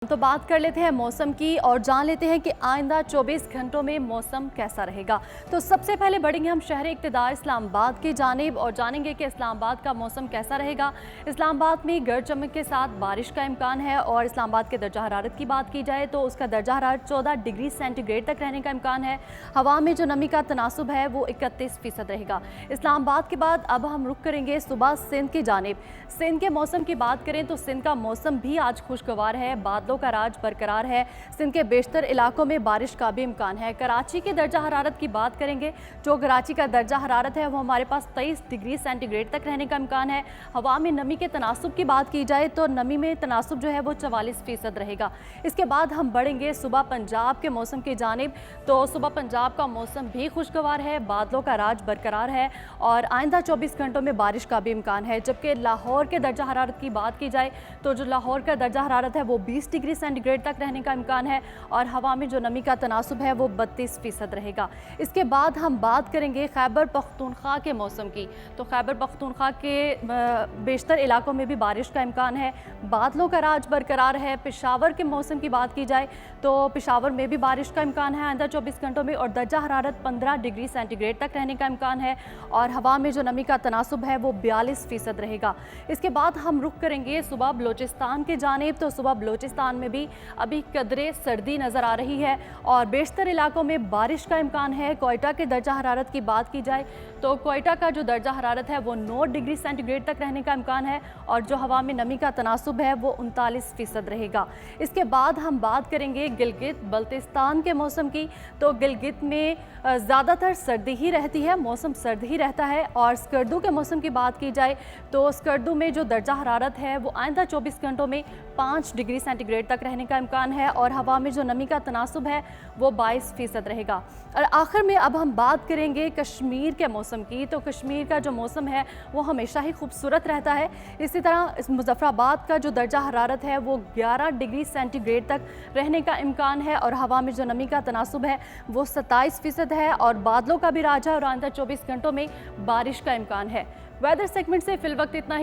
तो बात कर लेते हैं मौसम की और जान लेते हैं कि आइंदा 24 घंटों में मौसम कैसा रहेगा। तो सबसे पहले बढ़ेंगे हम शहर इक़्तिदार इस्लामाबाद की जानिब और जानेंगे कि इस्लामाबाद का मौसम कैसा रहेगा। इस्लामाबाद में गरज चमक के साथ बारिश का इम्कान है और इस्लामाबाद के दर्जा हरारत की बात की जाए तो उसका दर्जा हरारत 14 डिग्री सेंटीग्रेड तक रहने का इम्कान है। हवा में जो नमी का तनासुब है वो 31% रहेगा। इस्लामाबाद के बाद अब हम रुख करेंगे सुबह सिंध की जानिब। सिंध के मौसम की बात करें तो सिंध का मौसम भी आज खुशगवार है, बादलों का राज बरकरार है। सिंध के बेशतर इलाकों में बारिश का भी इम्कान है। कराची के दर्जा हरारत की बात करेंगे, जो कराची का दर्जा हरारत है वो हमारे पास 23 डिग्री सेंटीग्रेड तक रहने का इम्कान है। हवा में नमी के तनासुब की बात की जाए तो नमी में तनासुब जो है वो 44% रहेगा। इसके बाद हम बढ़ेंगे सुबह पंजाब के मौसम की जानिब। तो सुबह पंजाब का मौसम भी खुशगवार है, बादलों का राज बरकरार है और आइंदा 24 घंटों में बारिश का भी इम्कान है। जबकि लाहौर के दर्जा हरारत की बात की जाए तो जो लाहौर का दर्जा हरारत है वो 20 डिग्री सेंटीग्रेड तक रहने का इम्कान है और हवा में जो नमी का तनासुब है वो 32% रहेगा। इसके बाद हम बात करेंगे खैबर पख्तूनख्वा के मौसम की। तो खैबर पख्तूनख्वा के बेशतर इलाकों में भी बारिश का इम्कान है, बादलों का राज बरकरार है। पेशावर के मौसम की बात की जाए तो पेशावर में भी बारिश का इम्कान है आइंदा 24 घंटों में और दर्जा हरारत 15 डिग्री सेंटीग्रेड तक रहने का इम्कान है और हवा में जो नमी का तनासुब है वो 42% रहेगा। इसके बाद हम रुख करेंगे सुबह बलोचिस्तान के जानिब। तो सुबह बलोचिस्तान में भी अभी कदरे सर्दी नज़र आ रही है और बेशतर इलाकों में बारिश का इम्कान है। कोयटा के दर्जा हरारत की बात की जाए तो कोयटा का जो दर्जा हरारत है वो 9 डिग्री सेंटीग्रेड तक रहने का इम्कान है और जो हवा में नमी का तनासुब है वो 39% रहेगा। इसके बाद हम बात करेंगे गिलगित बल्तिस्तान के मौसम की। तो गिलगित में ज़्यादातर सर्दी ही रहती है, मौसम सर्द ही रहता है। और स्कर्दू के मौसम की बात की जाए तो स्कर्दू में जो दर्जा हरारत है वो आइंदा 24 घंटों में 5 डिग्री सेंटीग्रेड तक रहने का इम्कान है और हवा में जो नमी का तनासुब है वो 22% रहेगा। और आखिर में अब हम बात करेंगे कश्मीर के मौसम की। तो कश्मीर का जो मौसम है वो हमेशा ही खूबसूरत रहता है। इसी तरह इस मुजफ्फराबाद का जो दर्जा हरारत है वो 11 डिग्री सेंटीग्रेड तक रहने का इम्कान है और हवा में जो नमी का तनासुब है वो 27% है और बादलों का भी राज है और आइंदा 24 घंटों में बारिश का इम्कान है। वेदर सेगमेंट से फिल वक्त इतना ही।